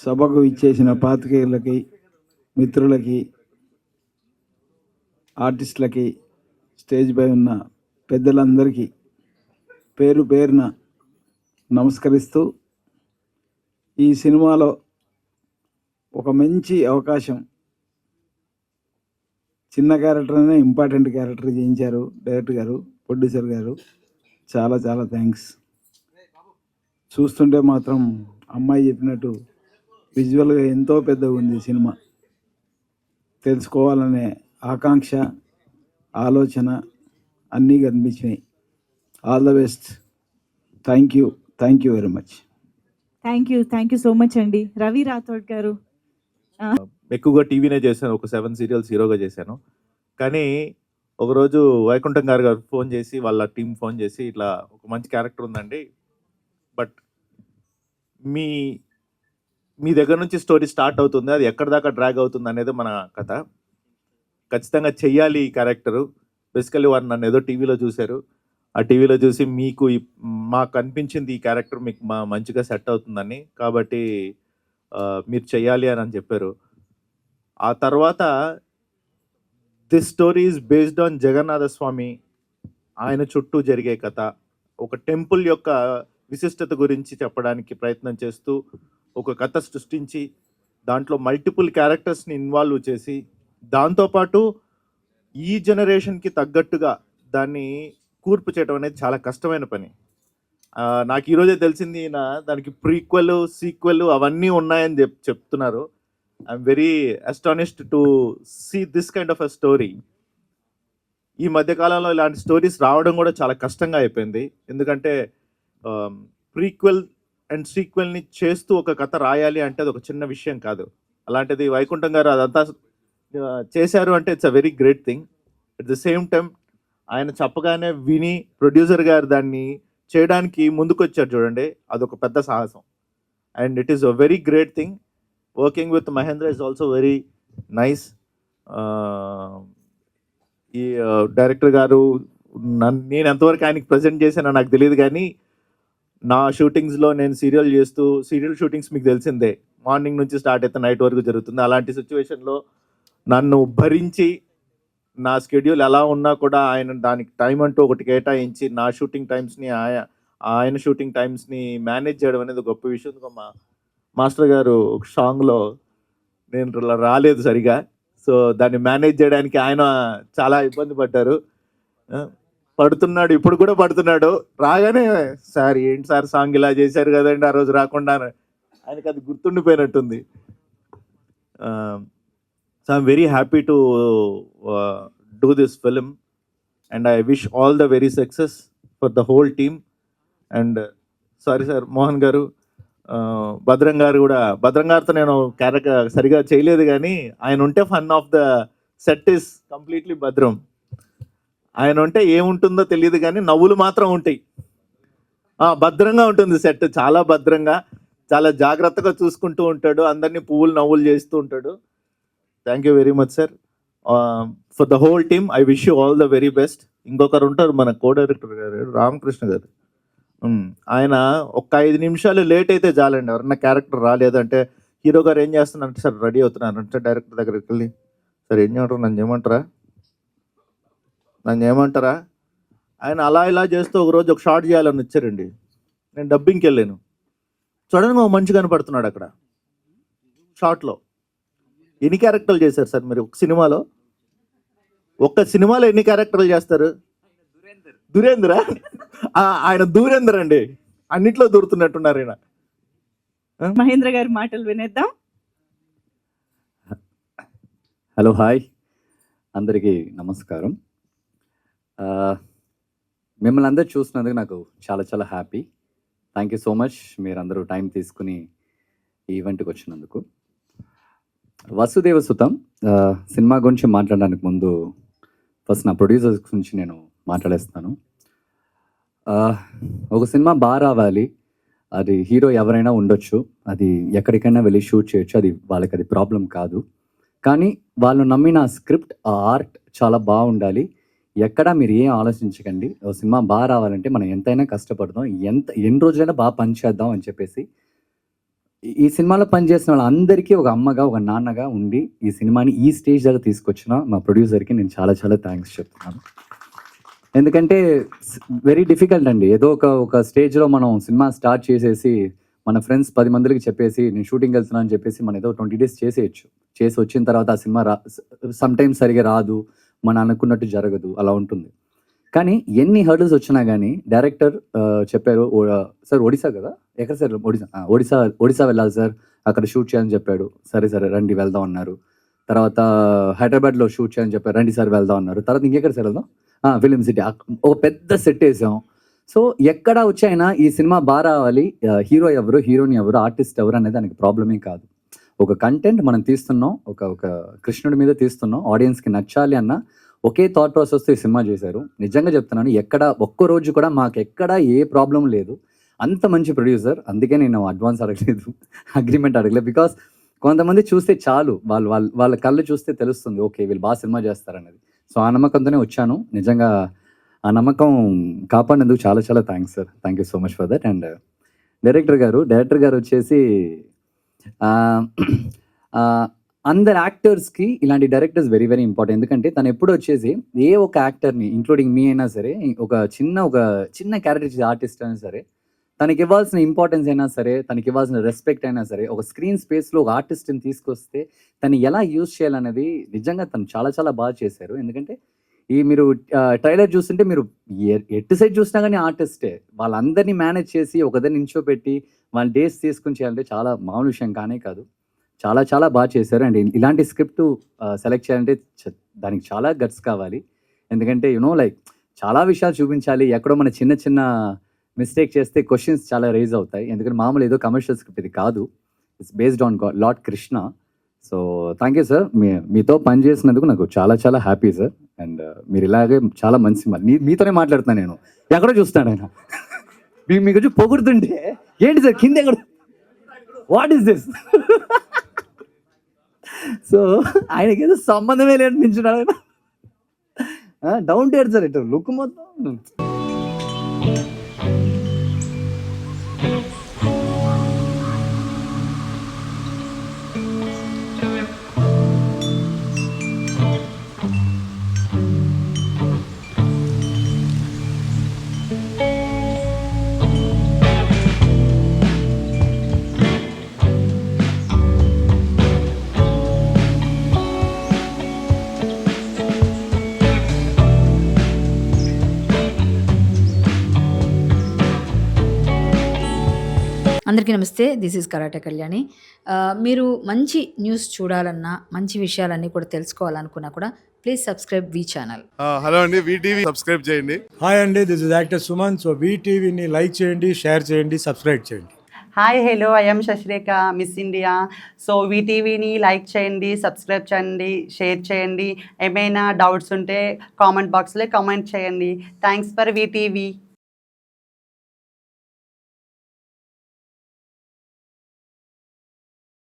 సభకు ఇచ్చేసిన పాత్రికేయులకి, మిత్రులకి, ఆర్టిస్టులకి, స్టేజ్ పై ఉన్న పెద్దలందరికీ పేరు పేరున నమస్కరిస్తూ, ఈ సినిమాలో ఒక మంచి అవకాశం, చిన్న క్యారెక్టర్ అనే ఇంపార్టెంట్ క్యారెక్టర్ చేయించారు డైరెక్టర్ గారు, ప్రొడ్యూసర్ గారు. చాలా చాలా థ్యాంక్స్. చూస్తుంటే మాత్రం అమ్మాయి చెప్పినట్టు విజువల్గా ఎంతో పెద్దగా ఉంది సినిమా. తెలుసుకోవాలనే ఆకాంక్ష, ఆలోచన అన్నీ కనిపించినాయి. All the best. Thank you very much. Thank you so much అండి. రవి రాథోడ్ గారు. ఎక్కువగా టీవీనే చేశాను, ఒక 7 సీరియల్స్ హీరోగా చేశాను. కానీ ఒకరోజు వైకుంఠం గారు ఫోన్ చేసి, వాళ్ళ టీం ఫోన్ చేసి, ఇట్లా ఒక మంచి క్యారెక్టర్ ఉందండి, బట్ మీ మీ దగ్గర నుంచి స్టోరీ స్టార్ట్ అవుతుంది, అది ఎక్కడి దాకా డ్రాగ్ అవుతుంది అనేది మన కథ. ఖచ్చితంగా చెయ్యాలి ఈ క్యారెక్టరు. బేసికల్లీ వారు నన్ను ఏదో టీవీలో చూశారు, ఆ టీవీలో చూసి మీకు మాకు అనిపించింది ఈ క్యారెక్టర్ మీకు మంచిగా సెట్ అవుతుందని, కాబట్టి మీరు చెయ్యాలి అని చెప్పారు. ఆ తర్వాత this story is based on Jagannatha Swami, ఆయన చుట్టూ జరిగే కథ. ఒక టెంపుల్ యొక్క విశిష్టత గురించి చెప్పడానికి ప్రయత్నం చేస్తూ ఒక కథ సృష్టించి, దాంట్లో మల్టిపుల్ క్యారెక్టర్స్ని ఇన్వాల్వ్ చేసి, దాంతోపాటు ఈ జనరేషన్కి తగ్గట్టుగా దాన్ని కూర్పు చేయడం అనేది చాలా కష్టమైన పని. నాకు ఈరోజే తెలిసింది, దానికి ప్రీక్వెల్, సీక్వెల్ అవన్నీ ఉన్నాయని చెప్తున్నారు. I'm very astonished to see this kind of a story. ఈ మధ్యకాలంలో ఇలాంటి స్టోరీస్ రావడం కూడా చాలా కష్టంగా అయిపోయింది. ఎందుకంటే ప్రీక్వెల్ అండ్ సీక్వెల్ని చేస్తూ ఒక కథ రాయాలి అంటే అది ఒక చిన్న విషయం కాదు. అలాంటిది వైకుంఠం గారు అదంతా చేశారు అంటే it's a very great thing. At the same time ఆయన చెప్పగానే విని ప్రొడ్యూసర్ గారు దాన్ని చేయడానికి ముందుకు వచ్చారు చూడండి, అదొక పెద్ద సాహసం. And it is a very great thing. Working with Mahendra is also very nice. ఈ డైరెక్టర్ గారు నేను ఎంతవరకు ఆయనకి ప్రజెంట్ చేశానో నాకు తెలియదు, కానీ నా షూటింగ్స్లో నేను సీరియల్ షూటింగ్స్ మీకు తెలిసిందే, మార్నింగ్ నుంచి స్టార్ట్ అయితే నైట్ వరకు జరుగుతుంది. అలాంటి సిచ్యువేషన్లో నన్ను భరించి, నా స్కెడ్యూల్ ఎలా ఉన్నా కూడా ఆయన దానికి టైం అంటూ ఒకటి కేటాయించి, నా షూటింగ్ టైమ్స్ని ఆయన షూటింగ్ టైమ్స్ని మేనేజ్ చేయడం అనేది గొప్ప విషయం. మా మాస్టర్ గారు ఒక సాంగ్లో నేను రాలేదు సరిగా, సో దాన్ని మేనేజ్ చేయడానికి ఆయన చాలా ఇబ్బంది పడుతున్నాడు, ఇప్పుడు కూడా పడుతున్నాడు. రాగానే సార్ ఏంటి సార్ సాంగ్ ఇలా చేశారు కదండి ఆ రోజు రాకుండా, ఆయనకు అది గుర్తుండిపోయినట్టుంది. So I'm very happy to do this film and I wish all the very success for the whole team. And sorry sir, Mohan garu, Bhadram గారు కూడా, భద్రం గారితో నేను క్యారెక్టర్ సరిగా చేయలేదు, కానీ ఆయన ఉంటే fun of the set is completely భద్రం. ఆయన ఉంటే ఏముంటుందో తెలియదు, కానీ నవ్వులు మాత్రం ఉంటాయి. భద్రంగా ఉంటుంది సెట్, చాలా భద్రంగా, చాలా జాగ్రత్తగా చూసుకుంటూ ఉంటాడు, అందరినీ పువ్వులు నవ్వులు చేస్తూ ఉంటాడు. Thank you very much sir. For the whole team I wish you all the very best. ఇంకొకరు ఉంటారు మన కో డైరెక్టర్ గారు, రామకృష్ణ గారు. ఆయన ఒక 5 నిమిషాలు లేట్ అయితే చాలండి, ఎవరన్నా క్యారెక్టర్ రాలేదంటే హీరో గారు ఏం చేస్తున్నారంటే, సార్ రెడీ అవుతున్నారు అంటే డైరెక్టర్ దగ్గరికి వెళ్ళి, సార్ ఏం చేయమంటారు, నన్ను ఏమంటారా ఆయన అలా ఇలా చేస్తూ ఒకరోజు ఒక షార్ట్ చేయాలని వచ్చారండి. నేను డబ్బింగ్కి వెళ్ళాను, సడన్గా ఒక మంచి కనపడుతున్నాడు అక్కడ షార్ట్లో. ఎన్ని క్యారెక్టర్లు చేశారు సార్ మీరు ఒక సినిమాలో? ఎన్ని క్యారెక్టర్లు చేస్తారు? దురేంద్ర, ఆయన దూరేందర్ అండి, అన్నిట్లో దూరుతున్నట్టున్నారు ఆయన. మహేంద్ర గారి మాటలు వినేద్దాం. హలో, హాయ్, అందరికీ నమస్కారం. మిమ్మల్ని అందరూ చూసినందుకు నాకు చాలా చాలా happy. Thank you so much, మీరందరూ టైం తీసుకుని ఈ ఈవెంట్కి వచ్చినందుకు. వసుదేవ సుతం సినిమా గురించి మాట్లాడడానికి ముందు ఫస్ట్ నా ప్రొడ్యూసర్స్ గురించి నేను మాట్లాడేస్తాను. ఒక సినిమా బాగా రావాలి, అది హీరో ఎవరైనా ఉండొచ్చు, అది ఎక్కడికైనా వెళ్ళి షూట్ చేయొచ్చు, అది వాళ్ళకి అది ప్రాబ్లం కాదు. కానీ వాళ్ళు నమ్మిన స్క్రిప్ట్, ఆ ఆర్ట్ చాలా బాగుండాలి. ఎక్కడ మీరు ఏం ఆలోచించకండి. ఒక సినిమా బాగా రావాలంటే మనం ఎంతైనా కష్టపడదాం, ఎన్ని రోజులైనా బాగా పనిచేద్దాం అని చెప్పేసి ఈ సినిమాలో పనిచేసిన వాళ్ళందరికీ ఒక అమ్మగా, ఒక నాన్నగా ఉండి ఈ సినిమాని ఈ స్టేజ్ దాకా తీసుకొచ్చిన మా ప్రొడ్యూసర్‌కి నేను చాలా చాలా థాంక్స్ చెప్తున్నాను. ఎందుకంటే వెరీ డిఫికల్ట్ అండి. ఏదో ఒక స్టేజ్‌లో మనం సినిమా స్టార్ట్ చేసేసి మన ఫ్రెండ్స్ 10 మందికి చెప్పేసి నేను షూటింగ్‌కి వెళ్తున్నాను అని చెప్పేసి మనం ఏదో 20 డేస్ చేసేయొచ్చు. చేసి వచ్చిన తర్వాత ఆ సినిమా సమ్‌టైమ్స్ సరిగ్గా రాదు. మనం అనుకున్నట్టు జరగదు. అలా ఉంటుంది. కానీ ఎన్ని హర్డిల్స్ వచ్చినా గానీ డైరెక్టర్ చెప్పారు. సార్ ఒడిస్సా కదా? ఎక్కడ సార్? ఒడిస్సా వెళ్ళాలి సార్. అక్కడ షూట్ చేయాలని చెప్పాడు. సరే రండి వెళ్దాం అన్నారు. తర్వాత హైదరాబాద్‌లో షూట్ చేయాలని చెప్పారు. రండి సార్ వెళ్దాం అన్నారు. తర్వాత ఇంకెక్కడ సార్ వెళ్దాం? Film city. ఒక పెద్ద సెట్ వేసాం. సో ఎక్కడ వచ్చైనా ఈ సినిమా రావాలి. హీరో ఎవరు, హీరోయిన్ ఎవరు, ఆర్టిస్ట్ ఎవరు అనేది దానికి ప్రాబ్లమే కాదు. ఒక కంటెంట్ మనం తీస్తున్నాం. ఒక కృష్ణుడి మీద తీస్తున్నాం. ఆడియన్స్‌కి నచ్చాలి అన్న ఒకే థాట్ ప్రాసెస్‌తో ఈ సినిమా చేశారు. నిజంగా చెప్తున్నాను. ఒక్కరోజు కూడా మాకెక్కడ ఏ ప్రాబ్లమ్ లేదు. అంత మంచి ప్రొడ్యూసర్. అందుకే నేను అడ్వాన్స్ అడగలేదు. అగ్రీమెంట్ అడగలేదు. బికాస్ కొంతమంది చూస్తే చాలు. వాళ్ళ కళ్ళు చూస్తే తెలుస్తుంది. ఓకే వీళ్ళు బాగా సినిమా చేస్తారనేది. సో ఆ నమ్మకంతోనే వచ్చాను. నిజంగా ఆ నమ్మకం కాపాడినందుకు చాలా చాలా thanks sir. Thank you so much for that. And director గారు వచ్చేసి అందరు యాక్టర్స్కి ఇలాంటి డైరెక్టర్స్ వెరీ వెరీ ఇంపార్టెంట్. ఎందుకంటే తను ఎప్పుడు వచ్చేసి ఏ ఒక యాక్టర్ని ఇంక్లూడింగ్ మీ అయినా సరే ఒక చిన్న క్యారెక్టర్ ఆర్టిస్ట్ అయినా సరే తనకి ఇవ్వాల్సిన ఇంపార్టెన్స్ అయినా సరే తనకి ఇవ్వాల్సిన రెస్పెక్ట్ అయినా సరే ఒక స్క్రీన్ స్పేస్లో ఒక ఆర్టిస్ట్ని తీసుకొస్తే తను ఎలా యూజ్ చేయాలనేది నిజంగా తను చాలా చాలా బాగా చేశారు. ఎందుకంటే మీరు ట్రైలర్ చూస్తుంటే మీరు ఎటు సైడ్ చూసినా కానీ ఆర్టిస్టే. వాళ్ళందరినీ మేనేజ్ చేసి ఒకదాన్ని నించోపెట్టి వాళ్ళ డేస్ తీసుకుని చేయాలంటే చాలా మామూలు విషయం కానే కాదు. చాలా చాలా బాగా చేశారు. అండ్ ఇలాంటి స్క్రిప్ట్ సెలెక్ట్ చేయాలంటే దానికి చాలా గట్స్ కావాలి. ఎందుకంటే లైక్ చాలా విషయాలు చూపించాలి. ఎక్కడో మన చిన్న మిస్టేక్ చేస్తే క్వశ్చన్స్ చాలా రైజ్ అవుతాయి. ఎందుకంటే మామూలు ఏదో కమర్షియల్ స్క్రిప్ట్ ఇది కాదు. It's based on lord Krishna. So thank you sir. మీతో పని చేసినందుకు నాకు చాలా చాలా హ్యాపీ సార్. అండ్ మీరు ఇలాగే చాలా మంచి మీతోనే మాట్లాడుతున్నాను నేను. ఎక్కడో చూస్తాను ఆయన మీకు వచ్చి పొగుడుతుంటే ఏంటి సార్ కింద ఎక్కడ వాట్ ఈస్ దిస్. సో ఆయనకి ఏదో సంబంధమే లేని నించున్నాడు ఆయన. Down to earth sir. ఇటు లుక్ మొత్తం అందరికీ నమస్తే. This is Karate Kalyani. మీరు మంచి న్యూస్ చూడాలన్నా మంచి విషయాలన్నీ కూడా తెలుసుకోవాలనుకున్నా కూడా ప్లీజ్ సబ్స్క్రైబ్ వి ఛానల్. హలో అండి, వీటీవీ సబ్స్క్రైబ్ చేయండి. హాయ్ అండి, this is actor Suman. So వీటీవీని లైక్ చేయండి, షేర్ చేయండి, సబ్స్క్రైబ్ చేయండి. Hi hello, I'm Sasirekha, Miss India. So వీటీవీని లైక్ చేయండి, సబ్స్క్రైబ్ చేయండి, షేర్ చేయండి. ఏమైనా డౌట్స్ ఉంటే కామెంట్ బాక్స్లో కామెంట్ చేయండి. Thanks for VTV.